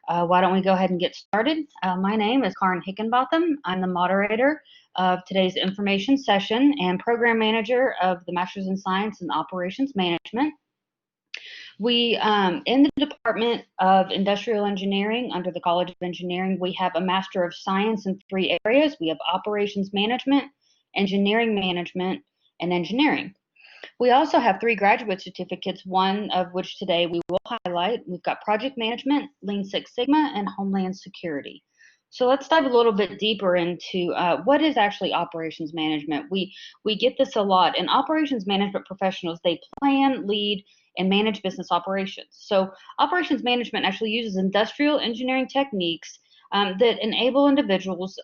Why don't we go ahead and get started? My name is Karin Hickenbotham. I'm the moderator of today's information session and program manager of the Master's in Science and Operations Management. We, in the Department of Industrial Engineering under the College of Engineering, we have a Master of Science in 3 areas. We have Operations Management, Engineering Management, and Engineering. We also have 3 graduate certificates, one of which today we will highlight. We've got Project Management, Lean Six Sigma, and Homeland Security. So let's dive a little bit deeper into what is actually operations management. We get this a lot, and operations management professionals, they plan, lead, and manage business operations. So operations management actually uses industrial engineering techniques that enable individuals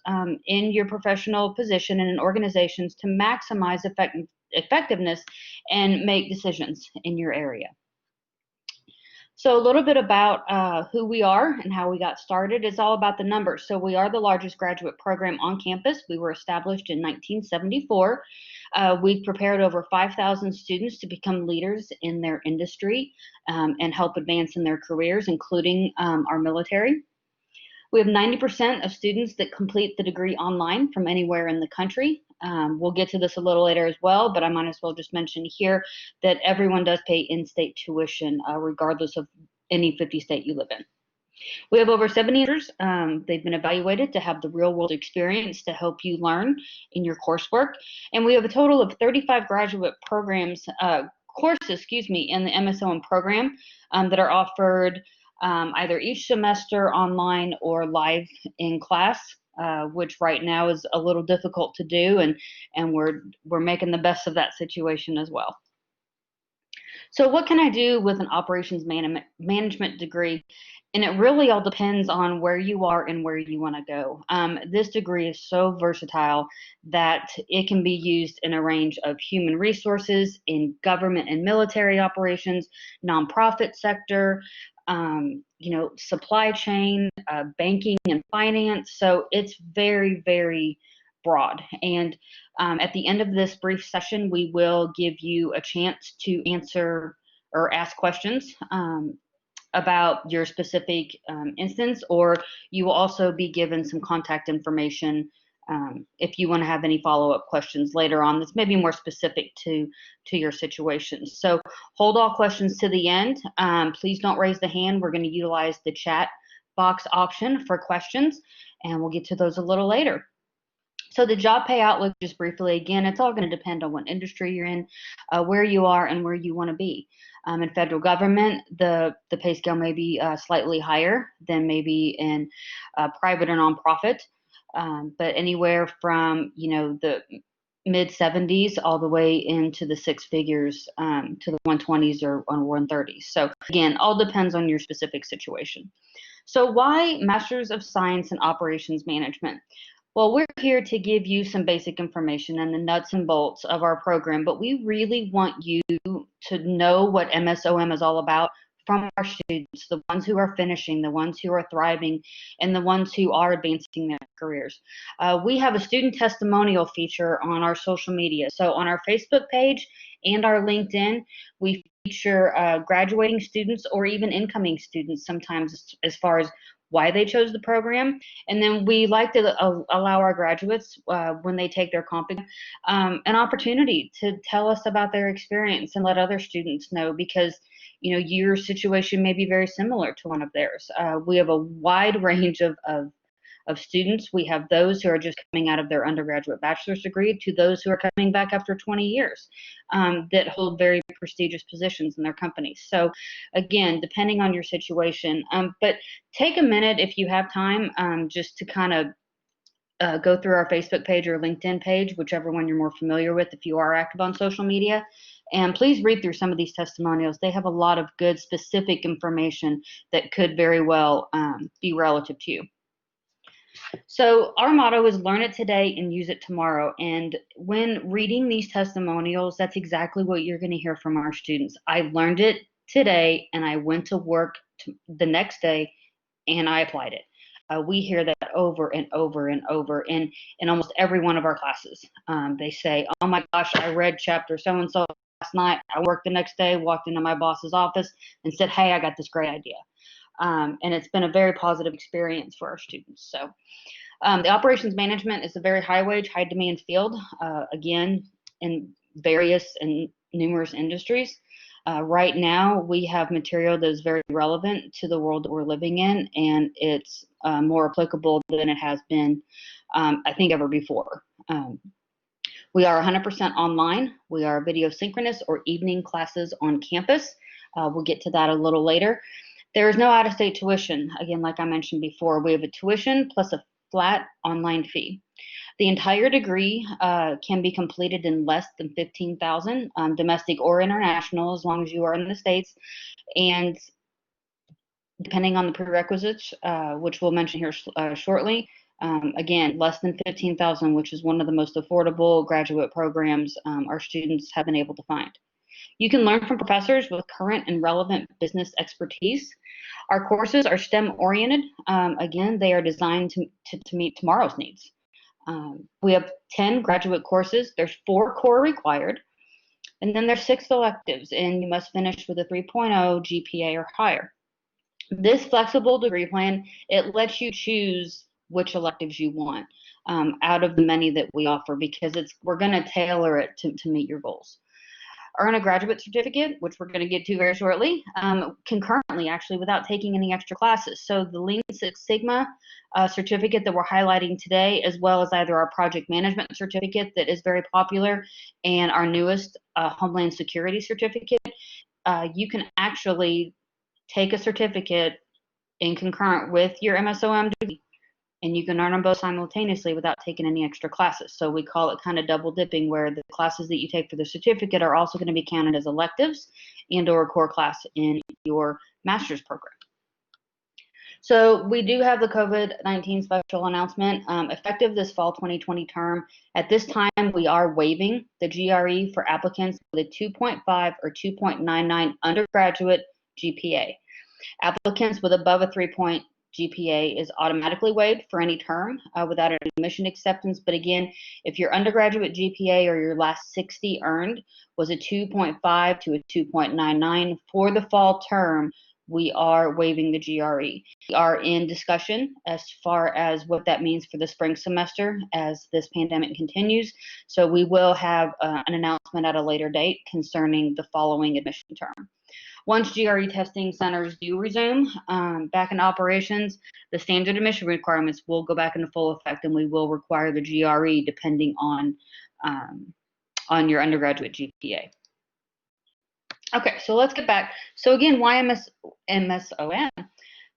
in your professional position and in organizations to maximize effectiveness and make decisions in your area. So a little bit about who we are and how we got started. It's all about the numbers. So we are the largest graduate program on campus. We were established in 1974. We've prepared over 5,000 students to become leaders in their industry and help advance in their careers, including our military. We have 90% of students that complete the degree online from anywhere in the country. We'll get to this a little later as well, but I might as well just mention here that everyone does pay in-state tuition, regardless of any 50 state you live in. We have over 70 teachers. They've been evaluated to have the real-world experience to help you learn in your coursework. And we have a total of 35 graduate programs, courses, in the MSOM program that are offered either each semester online or live in class. Which right now is a little difficult to do, and we're making the best of that situation as well. So what can I do with an operations management degree? And it really all depends on where you are and where you want to go. This degree is so versatile that it can be used in a range of human resources, in government and military operations, nonprofit sector, supply chain, banking and finance. So it's very, very broad. And at the end of this brief session, we will give you a chance to answer or ask questions about your specific instance, or you will also be given some contact information if you want to have any follow-up questions later on that's maybe more specific to your situation. So hold all questions to the end. Please don't raise the hand. We're going to utilize the chat box option for questions, and we'll get to those a little later. So the job pay outlook, just briefly, again, it's all going to depend on what industry you're in, where you are, and where you want to be. In federal government, the pay scale may be slightly higher than maybe in private or nonprofit. But anywhere from, the mid 70s all the way into the 6 figures to the 120s or 130s. So again, all depends on your specific situation. So why Masters of Science in Operations Management? Well, we're here to give you some basic information and the nuts and bolts of our program, but we really want you to know what MSOM is all about from our students, the ones who are finishing, the ones who are thriving, and the ones who are advancing their careers. We have a student testimonial feature on our social media. So on our Facebook page and our LinkedIn, we feature graduating students or even incoming students sometimes as far as why they chose the program. And then we like to allow our graduates, when they take their comp, an opportunity to tell us about their experience and let other students know, because your situation may be very similar to one of theirs. We have a wide range of students. We have those who are just coming out of their undergraduate bachelor's degree to those who are coming back after 20 years that hold very prestigious positions in their companies. So again, depending on your situation, but take a minute if you have time just to kind of go through our Facebook page or LinkedIn page, whichever one you're more familiar with if you are active on social media. And please read through some of these testimonials. They have a lot of good specific information that could very well be relative to you. So our motto is learn it today and use it tomorrow. And when reading these testimonials, that's exactly what you're going to hear from our students. I learned it today and I went to work the next day and I applied it. We hear that over and over and over in almost every one of our classes. They say, oh my gosh, I read chapter so-and-so last night. I worked the next day, walked into my boss's office and said, hey, I got this great idea. and it's been a very positive experience for our students. So the operations management is a very high wage, high demand field, again, in various and numerous industries. Right now, we have material that is very relevant to the world that we're living in, and it's more applicable than it has been, I think, ever before. We are 100% online. We are video synchronous or evening classes on campus. We'll get to that a little later. There is no out-of-state tuition. Again, like I mentioned before, we have a tuition plus a flat online fee. The entire degree can be completed in less than $15,000, domestic or international, as long as you are in the States. And depending on the prerequisites, which we'll mention here shortly, again, less than $15,000, which is one of the most affordable graduate programs our students have been able to find. You can learn from professors with current and relevant business expertise. Our courses are STEM oriented. Again, they are designed to meet tomorrow's needs. We have 10 graduate courses. There's 4 core required, and then there's 6 electives, and you must finish with a 3.0 GPA or higher. This flexible degree plan, it lets you choose which electives you want out of the many that we offer, because we're going to tailor it to meet your goals. Earn a graduate certificate, which we're going to get to very shortly, concurrently, actually, without taking any extra classes. So the Lean Six Sigma certificate that we're highlighting today, as well as either our project management certificate that is very popular and our newest Homeland Security certificate, you can actually take a certificate in concurrent with your MSOM degree, and you can earn them both simultaneously without taking any extra classes. So we call it kind of double dipping, where the classes that you take for the certificate are also going to be counted as electives and or a core class in your master's program. So we do have the COVID-19 special announcement effective this fall 2020 term. At this time, we are waiving the GRE for applicants with a 2.5 or 2.99 undergraduate GPA. Applicants with above a 3-point GPA is automatically waived for any term without an admission acceptance. But again, if your undergraduate GPA or your last 60 earned was a 2.5 to a 2.99 for the fall term, we are waiving the GRE. We are in discussion as far as what that means for the spring semester as this pandemic continues. So we will have an announcement at a later date concerning the following admission term. Once GRE testing centers do resume back in operations, the standard admission requirements will go back into full effect, and we will require the GRE depending on your undergraduate GPA. Okay, so let's get back. So again, why MSOM?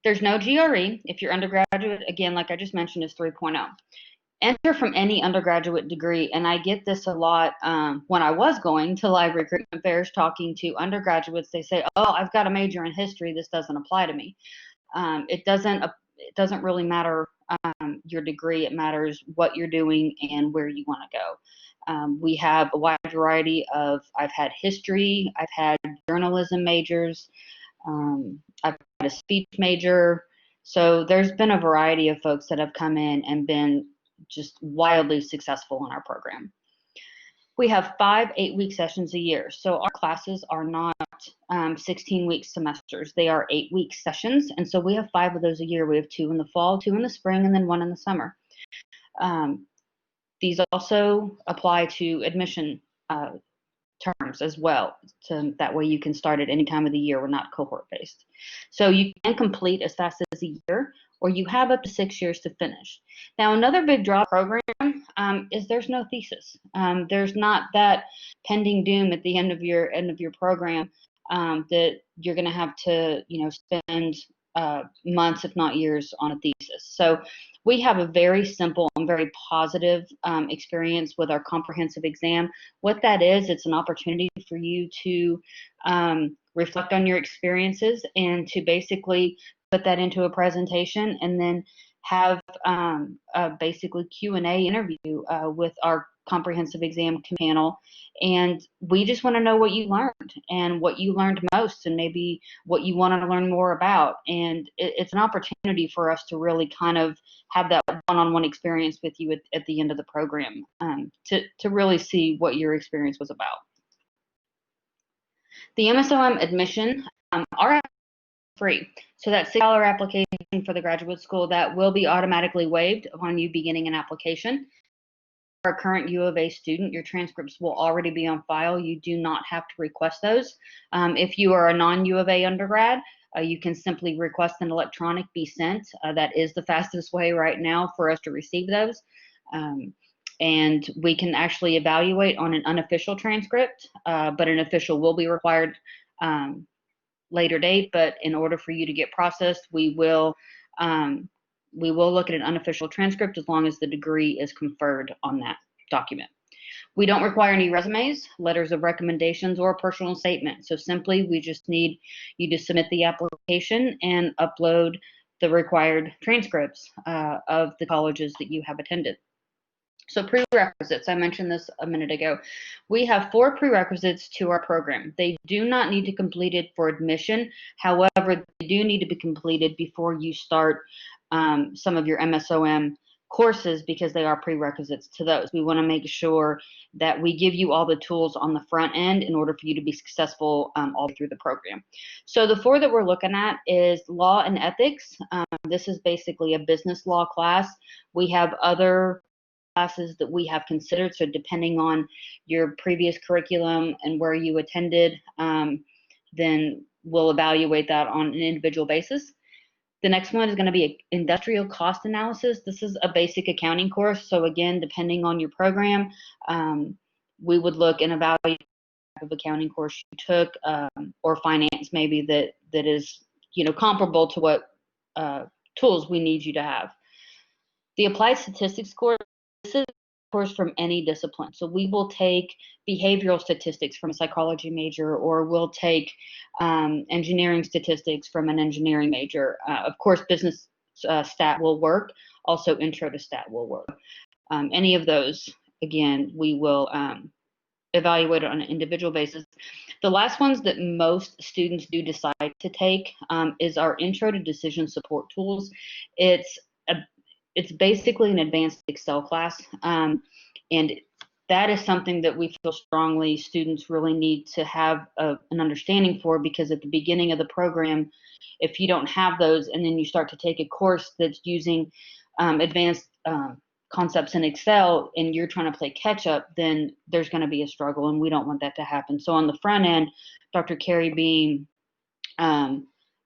There's no GRE if your undergraduate, again, like I just mentioned, is 3.0. Enter from any undergraduate degree, and I get this a lot when I was going to live recruitment fairs talking to undergraduates. They say, "Oh, I've got a major in history. This doesn't apply to me." It doesn't really matter your degree. It matters what you're doing and where you want to go. We have a wide variety of. I've had history. I've had journalism majors. I've had a speech major. So there's been a variety of folks that have come in and been just wildly successful in our program. We have 5 8-week sessions a year. So our classes are not 16-week semesters. They are 8-week sessions. And so we have 5 of those a year. We have 2 in the fall, 2 in the spring, and then 1 in the summer. These also apply to admission terms as well. So that way you can start at any time of the year. We're not cohort based. So you can complete as fast as a year, or you have up to 6 years to finish. Now, another big draw program is there's no thesis. There's not that pending doom at the end of your program that you're going to have to spend months, if not years, on a thesis. So we have a very simple and very positive experience with our comprehensive exam. What that is, it's an opportunity for you to reflect on your experiences and to basically put that into a presentation, and then have a basically Q&A interview with our comprehensive exam panel. And we just want to know what you learned and what you learned most, and maybe what you want to learn more about. And it's an opportunity for us to really kind of have that one-on-one experience with you at the end of the program, to really see what your experience was about. The MSOM admission, our free. So that $6 application for the graduate school, that will be automatically waived upon you beginning an application. For a current U of A student, your transcripts will already be on file. You do not have to request those. If you are a non-U of A undergrad, you can simply request an electronic be sent. That is the fastest way right now for us to receive those. And we can actually evaluate on an unofficial transcript, but an official will be required later date. But in order for you to get processed, we will look at an unofficial transcript as long as the degree is conferred on that document. We don't require any resumes, letters of recommendations, or a personal statement. So simply, we just need you to submit the application and upload the required transcripts of the colleges that you have attended. So prerequisites, I mentioned this a minute ago. We have 4 prerequisites to our program. They do not need to complete it for admission. However, they do need to be completed before you start some of your MSOM courses, because they are prerequisites to those. We want to make sure that we give you all the tools on the front end in order for you to be successful all through the program. So the 4 that we're looking at is law and ethics. This is basically a business law class. We have other classes that we have considered. So depending on your previous curriculum and where you attended, then we'll evaluate that on an individual basis. The next one is going to be industrial cost analysis. This is a basic accounting course. So again, depending on your program, we would look and evaluate the type of accounting course you took, or finance maybe that is comparable to what tools we need you to have. The applied statistics course, this is a course from any discipline. So we will take behavioral statistics from a psychology major, or we'll take engineering statistics from an engineering major. Of course, business stat will work. Also, intro to stat will work. Any of those, again, we will evaluate it on an individual basis. The last ones that most students do decide to take is our intro to decision support tools. It's basically an advanced Excel class, and that is something that we feel strongly students really need to have an understanding for, because at the beginning of the program, if you don't have those and then you start to take a course that's using advanced concepts in Excel and you're trying to play catch up, then there's going to be a struggle, and we don't want that to happen. So on the front end, Dr. Carrie Beam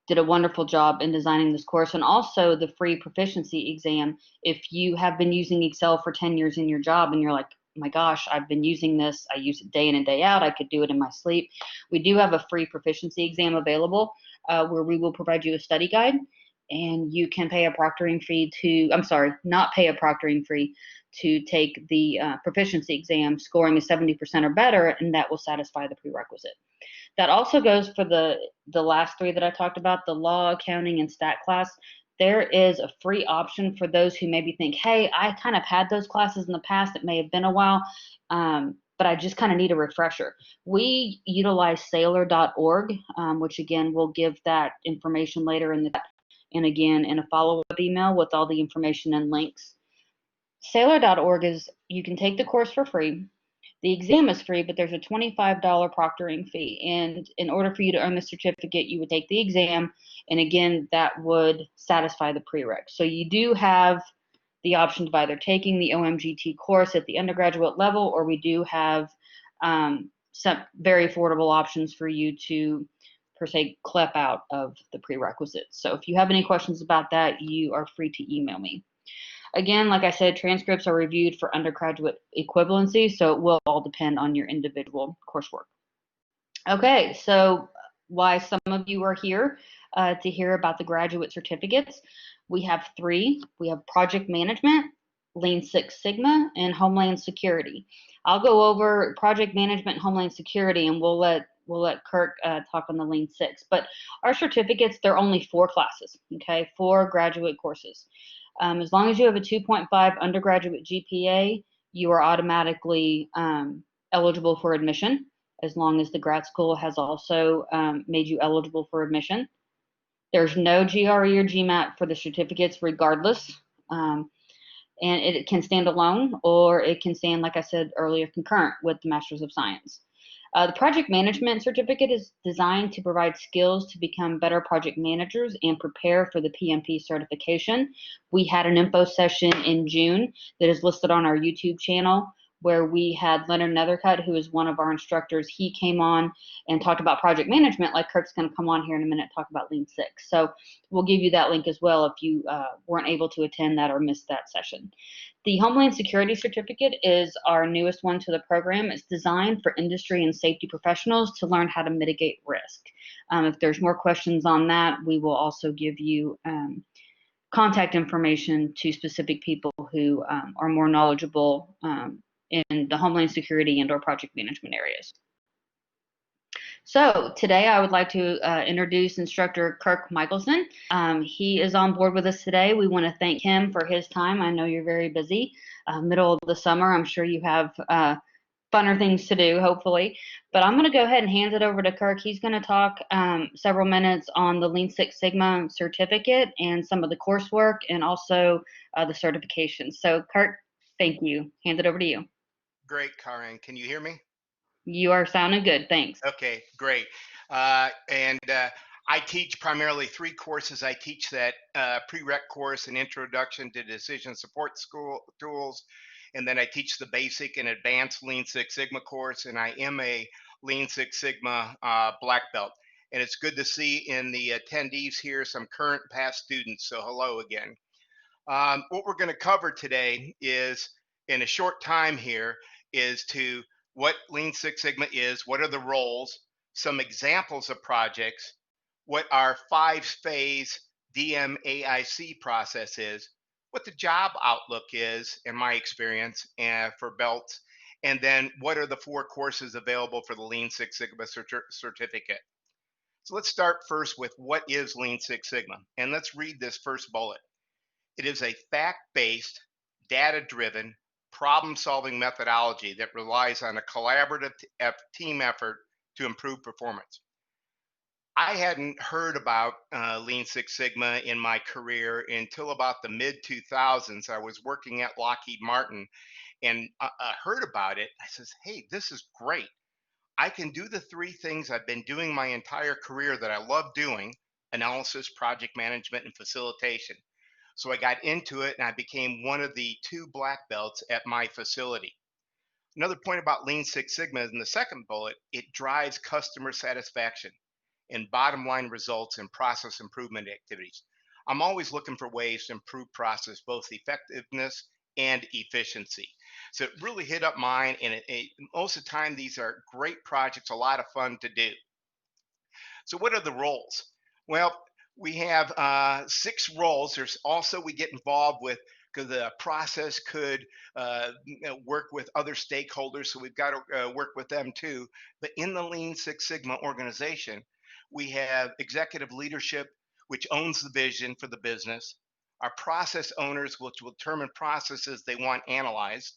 did a wonderful job in designing this course, and also the free proficiency exam. If you have been using Excel for 10 years in your job and you're like, oh my gosh, I've been using this, I use it day in and day out, I could do it in my sleep, we do have a free proficiency exam available where we will provide you a study guide, and you can pay a proctoring fee to, not pay a proctoring fee to take the proficiency exam, scoring a 70% or better, and that will satisfy the prerequisite. That also goes for the last 3 that I talked about, the law, accounting, and stat class. There is a free option for those who maybe think, hey, I kind of had those classes in the past. It may have been a while, but I just kind of need a refresher. We utilize Sailor.org, which again, we'll give that information later in a follow-up email with all the information and links. Sailor.org is, you can take the course for free. The exam is free, but there's a $25 proctoring fee. And in order for you to earn the certificate, you would take the exam. And again, that would satisfy the prereq. So you do have the option of either taking the OMGT course at the undergraduate level, or we do have some very affordable options for you to, per se, clip out of the prerequisites. So if you have any questions about that, you are free to email me. Again, like I said, transcripts are reviewed for undergraduate equivalency, so it will all depend on your individual coursework. Okay, so why some of you are here to hear about the graduate certificates. We have 3. We have project management, Lean Six Sigma, and Homeland Security. I'll go over project management and Homeland Security, and we'll let Kirk talk on the Lean Six. But our certificates, they're only 4 classes, okay, 4 graduate courses. As long as you have a 2.5 undergraduate GPA, you are automatically eligible for admission, as long as the grad school has also made you eligible for admission. There's no GRE or GMAT for the certificates regardless, and it can stand alone, or it can stand, like I said earlier, concurrent with the Masters of Science. The project management certificate is designed to provide skills to become better project managers and prepare for the PMP certification. We had an info session in June that is listed on our YouTube channel, where we had Leonard Nethercutt, who is one of our instructors. He came on and talked about project management, like Kirk's going to come on here in a minute, talk about Lean Six. So we'll give you that link as well if you weren't able to attend that or missed that session. The Homeland Security Certificate is our newest one to the program. It's designed for industry and safety professionals to learn how to mitigate risk. If there's more questions on that, we will also give you contact information to specific people who are more knowledgeable in the Homeland Security and/or project management areas. So today I would like to introduce Instructor Kirk Michealson. He is on board with us today. We want to thank him for his time. I know you're very busy. Middle of the summer, I'm sure you have funner things to do, hopefully. But I'm going to go ahead and hand it over to Kirk. He's going to talk several minutes on the Lean Six Sigma certificate and some of the coursework and also the certification. So Kirk, thank you. Hand it over to you. Great, Karin. Can you hear me? You are sounding good. Thanks. Okay, great. I teach primarily 3 courses. I teach that prereq course, an introduction to decision support school tools, and then I teach the basic and advanced Lean Six Sigma course, and I am a Lean Six Sigma black belt. And it's good to see in the attendees here some current past students, so hello again. What we're going to cover today is, in a short time here, is to what Lean Six Sigma is, what are the roles, some examples of projects, what our 5-phase DMAIC process is, what the job outlook is, in my experience, for belts, and then what are the 4 courses available for the Lean Six Sigma certificate. So let's start first with what is Lean Six Sigma, and let's read this first bullet. It is a fact-based, data-driven, problem-solving methodology that relies on a collaborative team effort to improve performance. I hadn't heard about Lean Six Sigma in my career until about the mid-2000s. I was working at Lockheed Martin and heard about it. I says, hey, this is great. I can do the 3 things I've been doing my entire career that I love doing: analysis, project management, and facilitation. So I got into it and I became one of the 2 black belts at my facility. Another point about Lean Six Sigma is in the second bullet, it drives customer satisfaction and bottom line results in process improvement activities. I'm always looking for ways to improve process, both effectiveness and efficiency. So it really hit up mine, and most of the time these are great projects, a lot of fun to do. So what are the roles? Well, we have 6 roles. There's also, we get involved with, because the process could work with other stakeholders, so we've got to work with them too. But in the Lean Six Sigma organization, we have executive leadership, which owns the vision for the business, our process owners, which will determine processes they want analyzed.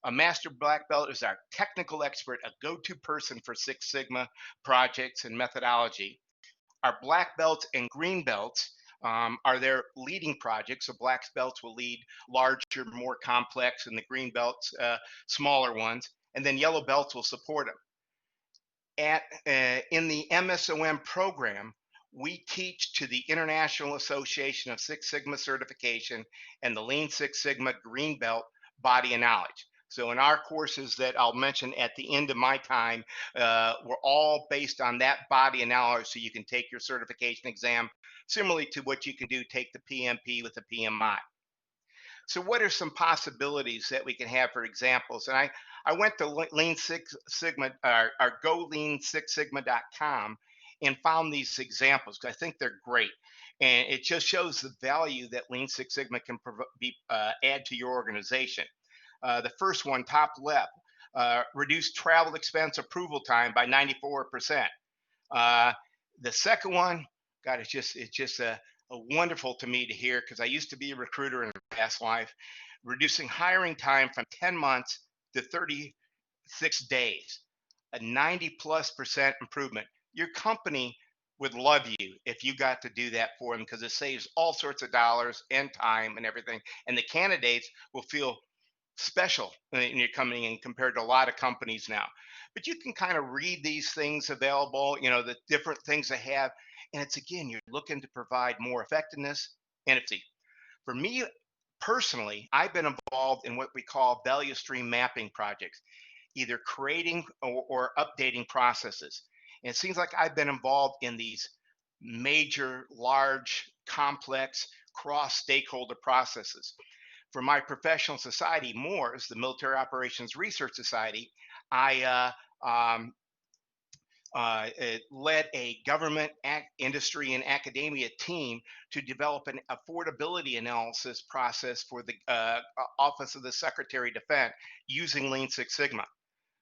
A master black belt is our technical expert, a go-to person for Six Sigma projects and methodology. Our black belts and green belts are their leading projects. So black belts will lead larger, more complex, and the green belts, smaller ones. And then yellow belts will support them. In the MSOM program, we teach to the International Association of Six Sigma Certification and the Lean Six Sigma Green Belt body of knowledge. So in our courses that I'll mention at the end of my time, we're all based on that body of knowledge, so you can take your certification exam, similarly to what you can do, take the PMP with the PMI. So what are some possibilities that we can have for examples? And I went to Lean Six Sigma, or GoLean6Sigma.com, and found these examples because I think they're great. And it just shows the value that Lean Six Sigma can add to your organization. The first one, top left, reduce travel expense approval time by 94%. The second one, God, it's just a wonderful to me to hear, because I used to be a recruiter in a past life. Reducing hiring time from 10 months to 36 days, a 90+% improvement. Your company would love you if you got to do that for them, because it saves all sorts of dollars and time and everything. And the candidates will feel special when you're coming in compared to a lot of companies now. But you can kind of read these things available, the different things they have. And it's again, you're looking to provide more effectiveness and efficiency. For me personally, I've been involved in what we call value stream mapping projects, either creating or updating processes. And it seems like I've been involved in these major, large, complex, cross stakeholder processes. For my professional society, MORS, the Military Operations Research Society, I led a government, industry, and academia team to develop an affordability analysis process for the Office of the Secretary of Defense using Lean Six Sigma.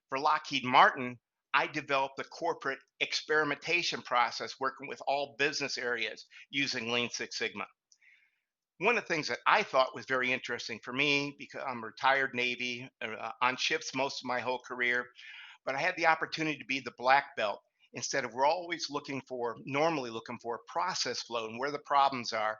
For Lockheed Martin, I developed the corporate experimentation process working with all business areas using Lean Six Sigma. One of the things that I thought was very interesting for me, because I'm a retired Navy, on ships most of my whole career, but I had the opportunity to be the black belt. Instead of we're always normally looking for process flow and where the problems are,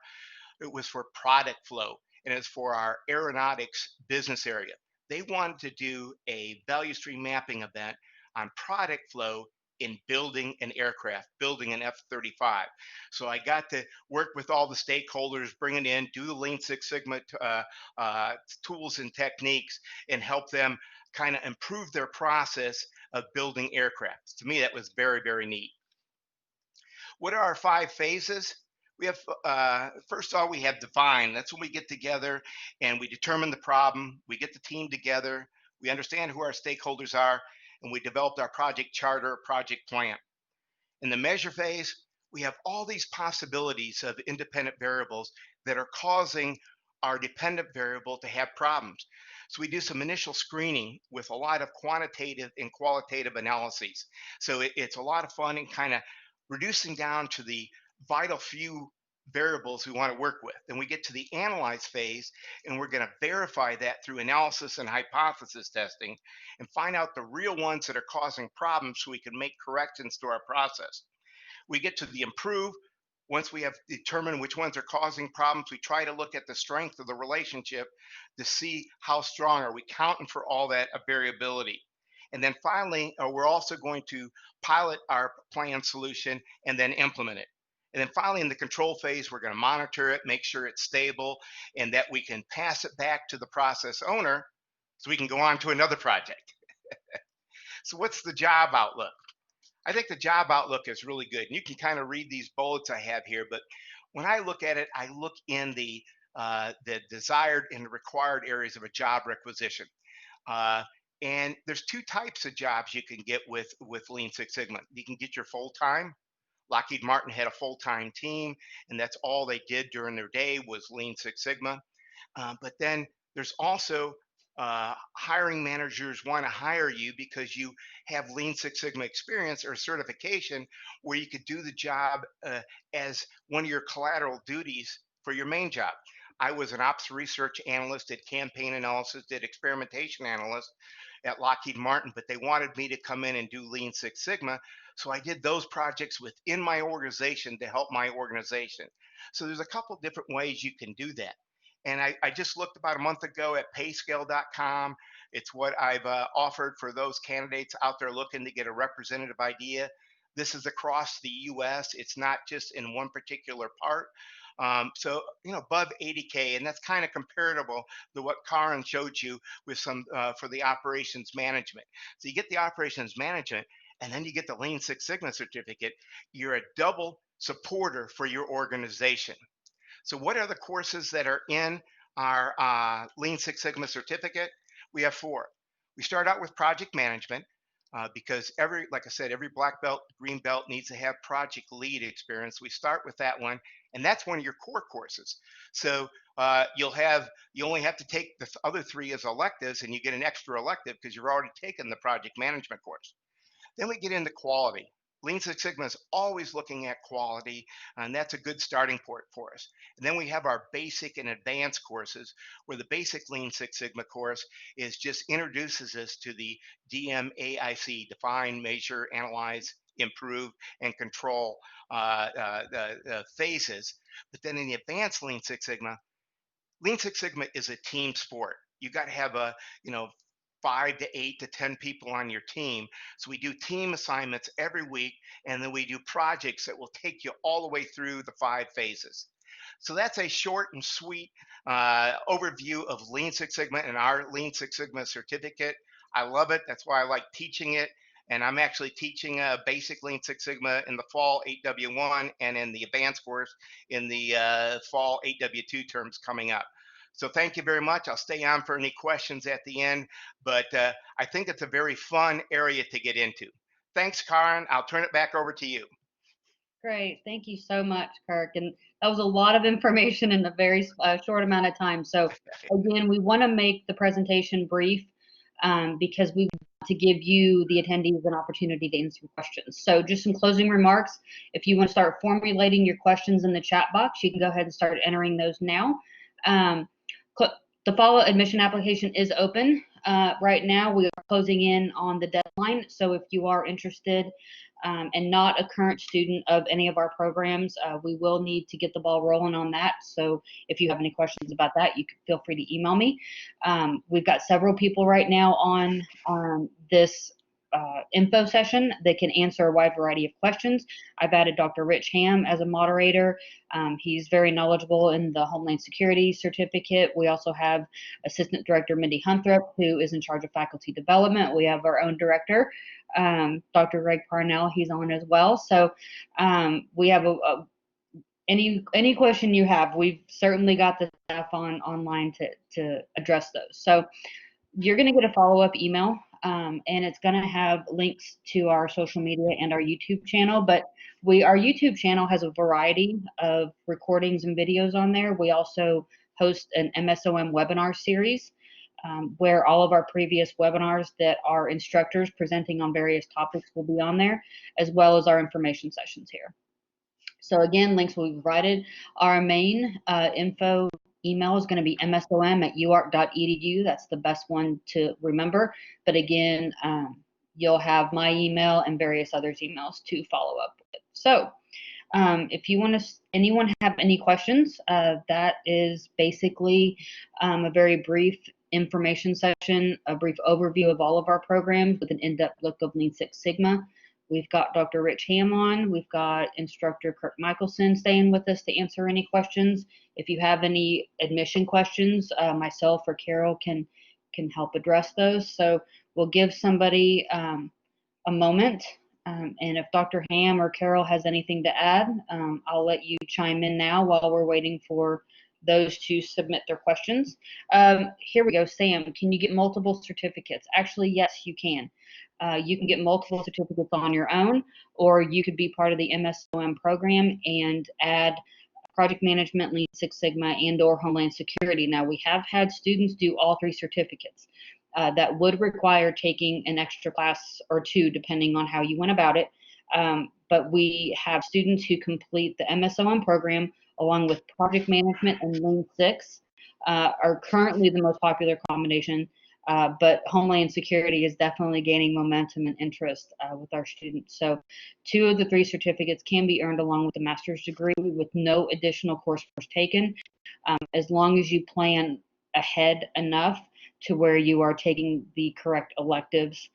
it was for product flow, and it's for our aeronautics business area. They wanted to do a value stream mapping event on product flow in building an aircraft, building an F-35. So I got to work with all the stakeholders, bring it in, do the Lean Six Sigma tools and techniques, and help them kind of improve their process of building aircraft. To me, that was very, very neat. What are our 5 phases? We have, first of all, we have define. That's when we get together and we determine the problem. We get the team together. We understand who our stakeholders are, and we developed our project charter, project plan. In the measure phase, we have all these possibilities of independent variables that are causing our dependent variable to have problems. So we do some initial screening with a lot of quantitative and qualitative analyses. So it's a lot of fun and kind of reducing down to the vital few variables we want to work with. Then we get to the analyze phase, and we're going to verify that through analysis and hypothesis testing and find out the real ones that are causing problems so we can make corrections to our process. We get to the improve. Once we have determined which ones are causing problems, we try to look at the strength of the relationship to see how strong are we counting for all that variability. And then finally, we're also going to pilot our plan solution and then implement it. And then finally, in the control phase, we're going to monitor it, make sure it's stable, and that we can pass it back to the process owner so we can go on to another project. So what's the job outlook? I think the job outlook is really good. And you can kind of read these bullets I have here, but when I look at it, I look in the desired and required areas of a job requisition. And there's 2 types of jobs you can get with Lean Six Sigma. You can get your full-time. Lockheed Martin had a full-time team, and that's all they did during their day was Lean Six Sigma. But then there's also hiring managers want to hire you because you have Lean Six Sigma experience or certification where you could do the job as one of your collateral duties for your main job. I was an ops research analyst, did campaign analysis, did experimentation analyst at Lockheed Martin, but they wanted me to come in and do Lean Six Sigma. So I did those projects within my organization to help my organization. So there's a couple different ways you can do that. And I just looked about a month ago at payscale.com. It's what I've offered for those candidates out there looking to get a representative idea. This is across the US. It's not just in one particular part. So, above 80K, and that's kind of comparable to what Karin showed you with some for the operations management. So you get the operations management, and then you get the Lean Six Sigma certificate. You're a double supporter for your organization. So what are the courses that are in our Lean Six Sigma certificate? We have 4. We start out with project management because like I said, every black belt, green belt needs to have project lead experience. We start with that one, and that's one of your core courses. So you only have to take the other 3 as electives, and you get an extra elective because you've already taken the project management course. Then we get into quality. Lean Six Sigma is always looking at quality, and that's a good starting point for us. And then we have our basic and advanced courses, where the basic Lean Six Sigma course just introduces us to the DMAIC, define, measure, analyze, improve, and control phases. But then in the advanced Lean Six Sigma is a team sport. You got to have a, you know, 5 to 8 to 10 people on your team. So we do team assignments every week, and then we do projects that will take you all the way through the 5 phases. So that's a short and sweet overview of Lean Six Sigma and our Lean Six Sigma certificate. I love it. That's why I like teaching it. And I'm actually teaching basic Lean Six Sigma in the fall 8W1 and in the advanced course in the fall 8W2 terms coming up. So thank you very much. I'll stay on for any questions at the end, but I think it's a very fun area to get into. Thanks, Karin. I'll turn it back over to you. Great. Thank you so much, Kirk. And that was a lot of information in a very short amount of time. So again, we want to make the presentation brief because we want to give you, the attendees, an opportunity to answer questions. So just some closing remarks. If you want to start formulating your questions in the chat box, you can go ahead and start entering those now. The fall admission application is open. Right now, we are closing in on the deadline. So if you are interested and not a current student of any of our programs, we will need to get the ball rolling on that. So if you have any questions about that, you can feel free to email me. We've got several people right now on this info session that can answer a wide variety of questions. I've added Dr. Rich Ham as a moderator. He's very knowledgeable in the Homeland Security certificate. We also have Assistant Director Mindy Hunthrup, who is in charge of faculty development. We have our own director, Dr. Greg Parnell. He's on as well. So we have any question you have, we've certainly got the staff online to address those. So you're going to get a follow-up email, and it's going to have links to our social media and our YouTube channel. But our YouTube channel has a variety of recordings and videos on there. We also host an MSOM webinar series where all of our previous webinars that are instructors presenting on various topics will be on there, as well as our information sessions here. So again, links will be provided. Our main info email is going to be msom@uark.edu. That's the best one to remember. But again, you'll have my email and various others' emails to follow up with. So if you want to, anyone have any questions, that is basically a very brief information session, a brief overview of all of our programs with an in-depth look of Lean Six Sigma. We've got Dr. Rich Ham on. We've got instructor Kirk Michealson staying with us to answer any questions. If you have any admission questions, myself or Carol can help address those. So we'll give somebody a moment. And if Dr. Ham or Carol has anything to add, I'll let you chime in now while we're waiting for those to submit their questions. Here we go. Sam, can you get multiple certificates? Actually, yes, you can. You can get multiple certificates on your own, or you could be part of the MSOM program and add project management, Lean Six Sigma, and or Homeland Security. Now, we have had students do all 3 certificates. That would require taking an extra class or 2, depending on how you went about it. But we have students who complete the MSOM program along with project management and Lean Six are currently the most popular combination. But Homeland Security is definitely gaining momentum and interest with our students. So 2 of the 3 certificates can be earned along with a master's degree with no additional coursework taken, as long as you plan ahead enough to where you are taking the correct electives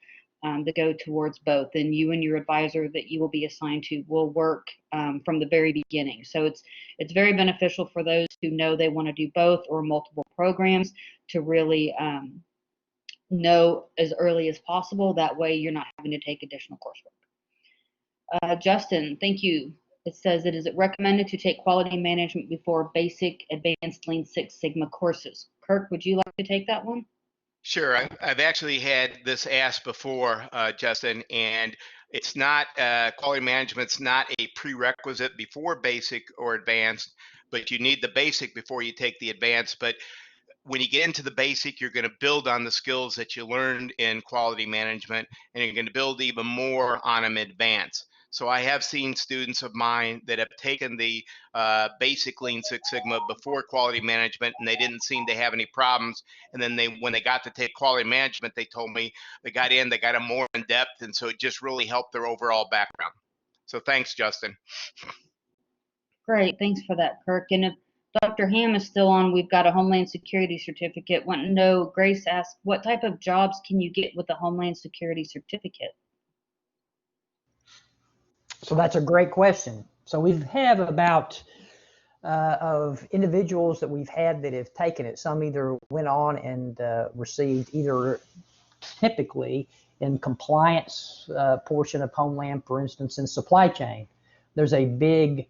that go towards both. And you and your advisor that you will be assigned to will work from the very beginning. So it's very beneficial for those who know they want to do both or multiple programs to really know as early as possible. That way you're not having to take additional coursework. Justin, thank you. It says, is it recommended to take quality management before basic advanced Lean Six Sigma courses? Kirk, would you like to take that one? Sure. I've actually had this asked before, Justin, and it's not, quality management's not a prerequisite before basic or advanced, but you need the basic before you take the advanced. But when you get into the basic, you're going to build on the skills that you learned in quality management, and you're going to build even more on them advanced. So I have seen students of mine that have taken the basic Lean Six Sigma before quality management, and they didn't seem to have any problems. And then when they got to take quality management, they told me they got them more in depth, and so it just really helped their overall background. So thanks, Justin. Great, thanks for that, Kirk. And if Dr. Ham is still on. We've got a Homeland Security certificate. Want to know, Grace asked, what type of jobs can you get with a Homeland Security certificate? So that's a great question. So we have about of individuals that we've had that have taken it. Some either went on and received either typically in compliance portion of Homeland, for instance, in supply chain. There's a big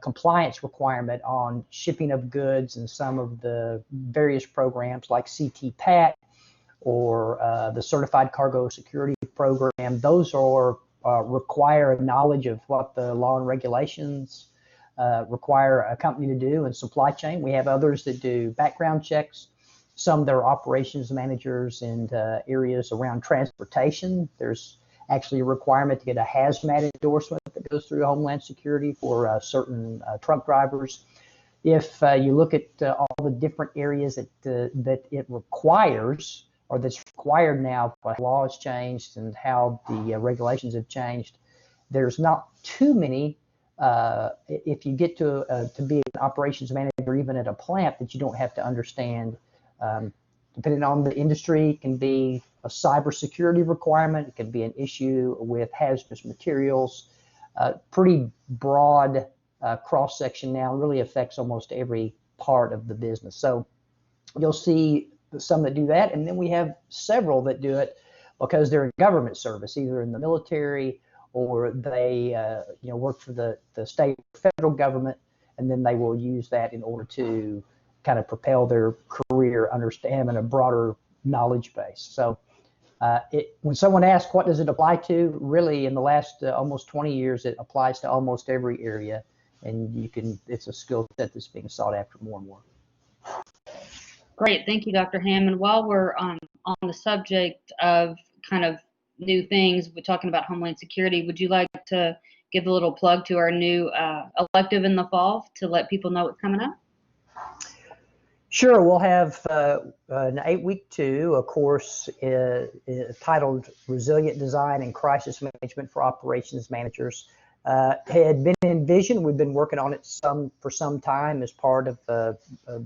compliance requirement on shipping of goods and some of the various programs like CT-PAT or the Certified Cargo Security Program. Those are require a knowledge of what the law and regulations require a company to do in supply chain. We have others that do background checks. Some that are operations managers in areas around transportation. There's actually a requirement to get a hazmat endorsement that goes through Homeland Security for certain truck drivers. If you look at all the different areas that it requires, or that's required now, how law has changed and how the regulations have changed, there's not too many. If you get to be an operations manager, even at a plant, that you don't have to understand. Depending on the industry, it can be a cybersecurity requirement. It can be an issue with hazardous materials. Pretty broad cross section now, really affects almost every part of the business. So you'll see some that do that, and then we have several that do it because they're in government service, either in the military or they work for the state or federal government, and then they will use that in order to kind of propel their career, having a broader knowledge base. So when someone asks what does it apply to, really in the last almost 20 years, it applies to almost every area, and it's a skill set that's being sought after more and more. Great, thank you, Dr. Hammond. While we're on the subject of kind of new things, we're talking about Homeland Security, would you like to give a little plug to our new elective in the fall to let people know what's coming up? Sure, we'll have an 8-week a course titled Resilient Design and Crisis Management for Operations Managers. Had been envisioned, we've been working on it for some time as part of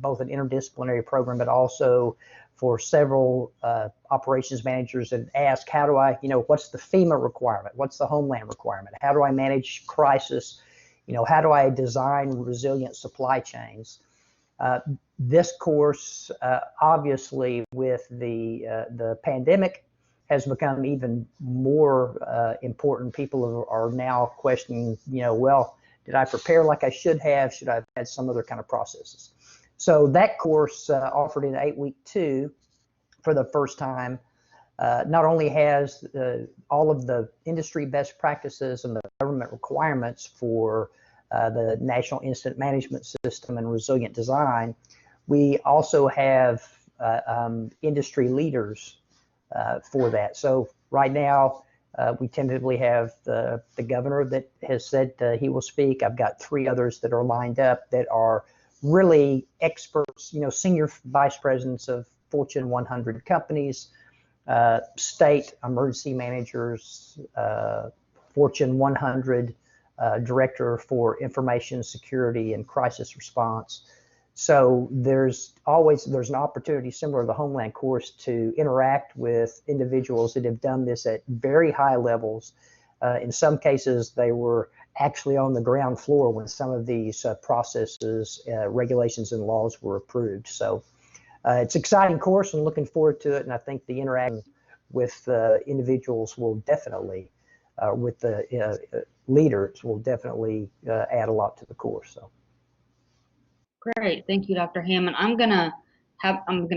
both an interdisciplinary program, but also for several operations managers that ask, how do I, what's the FEMA requirement? What's the Homeland requirement? How do I manage crisis? How do I design resilient supply chains? This course, obviously, with the pandemic, has become even more important. People are now questioning, well, did I prepare like I should have? Should I have had some other kind of processes? So that course, offered in 8-week for the first time, not only has all of the industry best practices and the government requirements for the National Incident Management System and resilient design, we also have industry leaders for that. So right now, we tentatively have the governor that has said he will speak. I've got 3 others that are lined up that are really experts, senior vice presidents of Fortune 100 companies, state emergency managers, Fortune 100 director for information security and crisis response. So there's an opportunity similar to the Homeland course to interact with individuals that have done this at very high levels. In some cases, they were actually on the ground floor when some of these processes, regulations, and laws were approved. So it's an exciting course, and looking forward to it. And I think the interaction with individuals will definitely, with the leaders, will definitely add a lot to the course. So. Great, thank you, Dr. Hammond. I'm gonna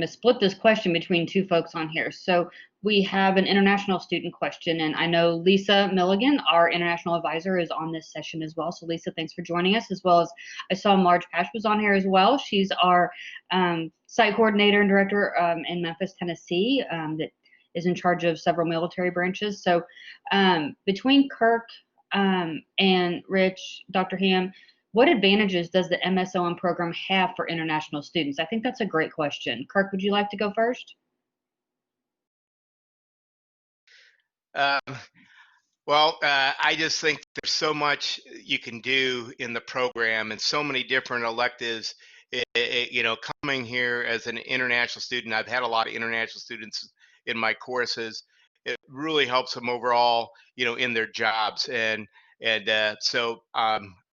split this question between 2 folks on here. So we have an international student question, and I know Lisa Milligan, our international advisor, is on this session as well. So Lisa, thanks for joining us, as well as I saw Marge Pash was on here as well. She's our site coordinator and director in Memphis, Tennessee, that is in charge of several military branches. So between Kirk and Rich, Dr. Ham, what advantages does the MSOM program have for international students? I think that's a great question. Kirk, would you like to go first? Well, I just think there's so much you can do in the program and so many different electives coming here as an international student, I've had a lot of international students in my courses. It really helps them overall, in their jobs. And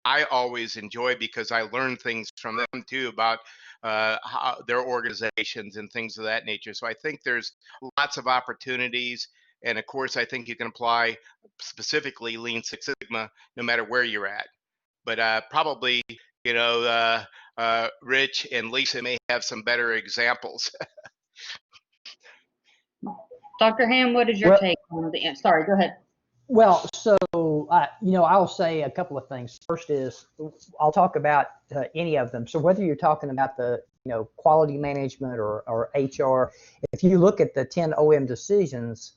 I always enjoy, because I learn things from them too about how their organizations and things of that nature. So I think there's lots of opportunities. And of course, I think you can apply specifically Lean Six Sigma no matter where you're at. But probably, you know, Rich and Lisa may have some better examples. Dr. Ham, what is your Well, take on the answer? Sorry, go ahead. well, so I'll say a couple of things. First is I'll talk about any of them. So whether you're talking about the quality management or HR, if you look at the 10 OM decisions,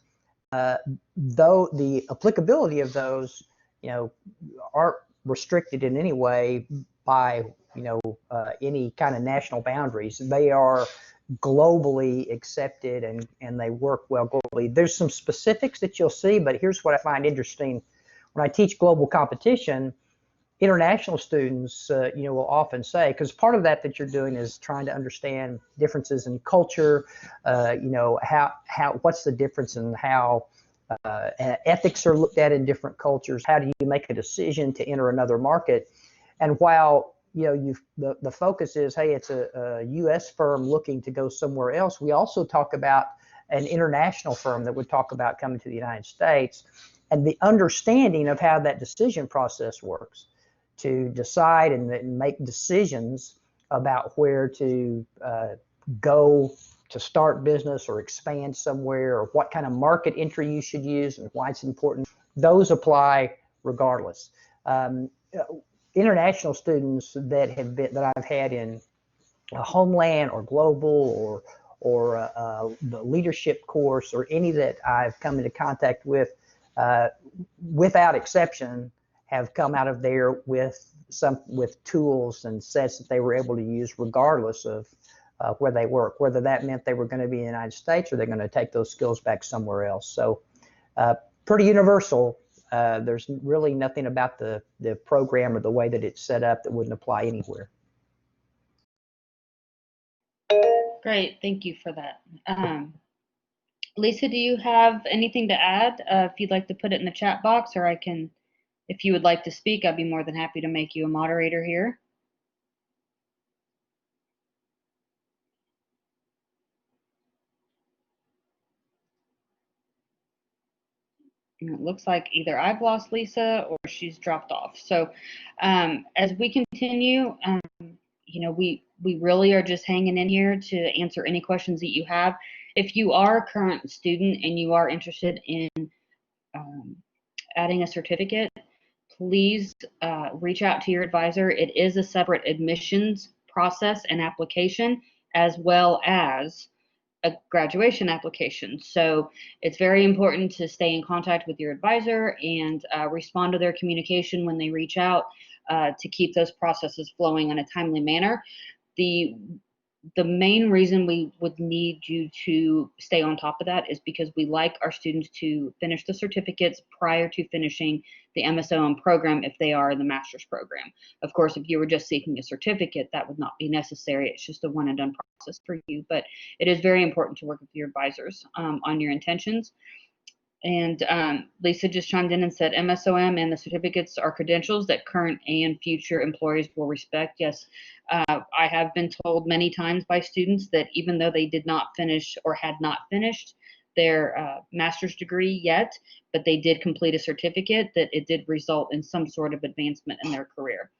though the applicability of those aren't restricted in any way by any kind of national boundaries. They are globally accepted and they work well globally. There's some specifics that you'll see, but here's what I find interesting. When I teach global competition, international students will often say, because part of that you're doing is trying to understand differences in culture, how what's the difference in how ethics are looked at in different cultures. How do you make a decision to enter another market? And while the focus is, hey, it's a U.S. firm looking to go somewhere else, we also talk about an international firm that would talk about coming to the United States, and the understanding of how that decision process works to decide and make decisions about where to go to start business or expand somewhere, or what kind of market entry you should use and why it's important. Those apply regardless. International students that I've had in a Homeland or Global or the leadership course, or any that I've come into contact with, without exception, have come out of there with tools and sets that they were able to use regardless of where they work, whether that meant they were going to be in the United States or they're going to take those skills back somewhere else. So pretty universal. There's really nothing about the program or the way that it's set up that wouldn't apply anywhere. Great, thank you for that. Lisa, do you have anything to add? If you'd like to put it in the chat box, or I can, if you would like to speak, I'd be more than happy to make you a moderator here. And it looks like either I've lost Lisa or she's dropped off. So as we continue, we really are just hanging in here to answer any questions that you have. If you are a current student and you are interested in adding a certificate, please reach out to your advisor. It is a separate admissions process and application, as well as a graduation application. So it's very important to stay in contact with your advisor and respond to their communication when they reach out to keep those processes flowing in a timely manner. The main reason we would need you to stay on top of that is because we like our students to finish the certificates prior to finishing the MSOM program if they are in the master's program. Of course, if you were just seeking a certificate, that would not be necessary. It's just a one and done process for you. But it is very important to work with your advisors on your intentions. And Lisa just chimed in and said MSOM and the certificates are credentials that current and future employers will respect. Yes, I have been told many times by students that even though they did not finish or had not finished their master's degree yet, but they did complete a certificate, that it did result in some sort of advancement in their career.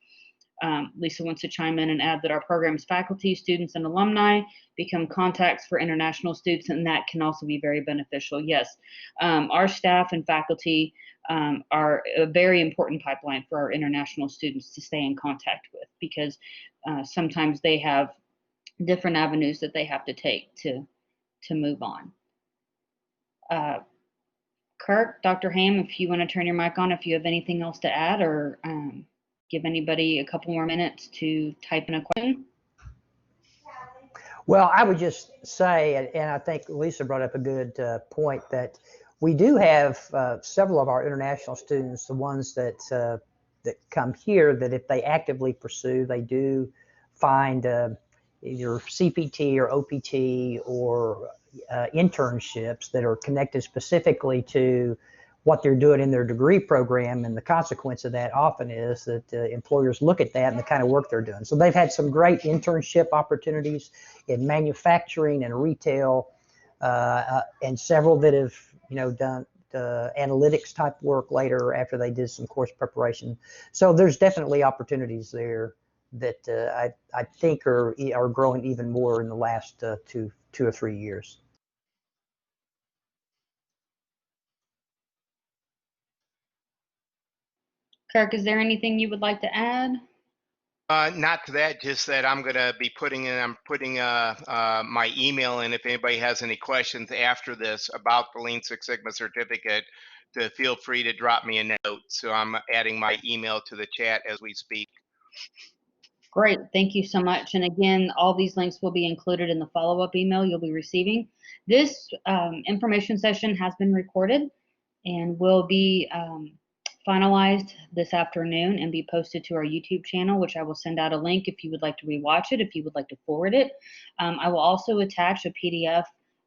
Lisa wants to chime in and add that our program's faculty, students, and alumni become contacts for international students, and that can also be very beneficial. Yes, our staff and faculty are a very important pipeline for our international students to stay in contact with, because sometimes they have different avenues that they have to take to move on. Kirk, Dr. Ham, if you want to turn your mic on, if you have anything else to add, or give anybody a couple more minutes to type in a question. Well, I would just say, and I think Lisa brought up a good point, that we do have several of our international students, the ones that come here, that if they actively pursue, they do find either CPT or OPT or internships that are connected specifically to what they're doing in their degree program, and the consequence of that often is that employers look at that and the kind of work they're doing. So they've had some great internship opportunities in manufacturing and retail, and several that have done analytics type work later after they did some course preparation. So there's definitely opportunities there that I think are growing even more in the last 2 or 3 years. Kirk, is there anything you would like to add? Not to that, just that I'm going to be putting my email in if anybody has any questions after this about the Lean Six Sigma certificate, to feel free to drop me a note. So I'm adding my email to the chat as we speak. Great, thank you so much. And again, all these links will be included in the follow-up email you'll be receiving. This information session has been recorded and will be finalized this afternoon and be posted to our YouTube channel, which I will send out a link if you would like to rewatch it, if you would like to forward it. I will also attach a PDF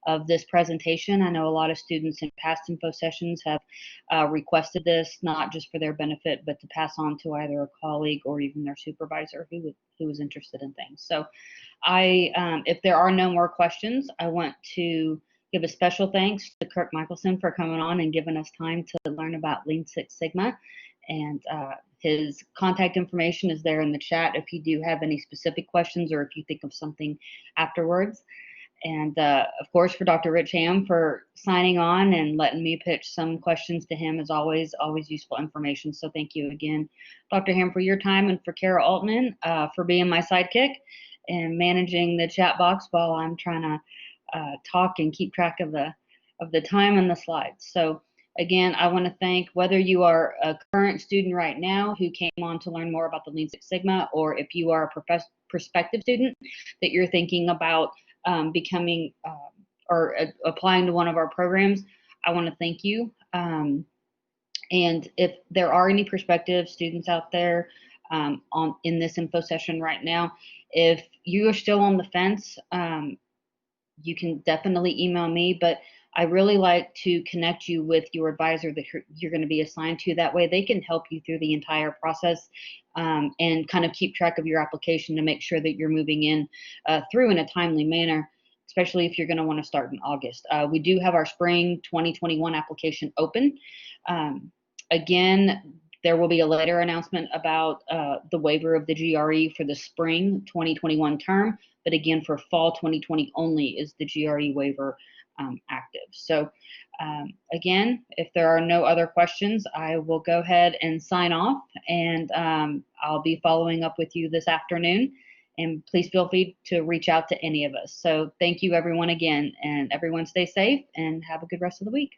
of this presentation. I know a lot of students in past info sessions have requested this, not just for their benefit, but to pass on to either a colleague or even their supervisor who was interested in things. So if there are no more questions, I want to give a special thanks to Kirk Michealson for coming on and giving us time to learn about Lean Six Sigma. And his contact information is there in the chat if you do have any specific questions or if you think of something afterwards. And of course, for Dr. Rich Ham for signing on and letting me pitch some questions to him is always useful information. So thank you again, Dr. Ham, for your time, and for Kara Altman for being my sidekick and managing the chat box while I'm trying to talk and keep track of the time and the slides. So again, I want to thank, whether you are a current student right now who came on to learn more about the Lean Six Sigma, or if you are a prospective student that you're thinking about becoming or applying to one of our programs, I want to thank you. And if there are any prospective students out there in this info session right now, if you are still on the fence, you can definitely email me, but I really like to connect you with your advisor that you're going to be assigned to. That way they can help you through the entire process and kind of keep track of your application to make sure that you're moving in through in a timely manner, especially if you're going to want to start in August. We do have our spring 2021 application open. Again, there will be a later announcement about the waiver of the GRE for the spring 2021 term, but again, for fall 2020 only is the GRE waiver active. So again, if there are no other questions, I will go ahead and sign off, and I'll be following up with you this afternoon. And please feel free to reach out to any of us. So thank you everyone again, and everyone stay safe and have a good rest of the week.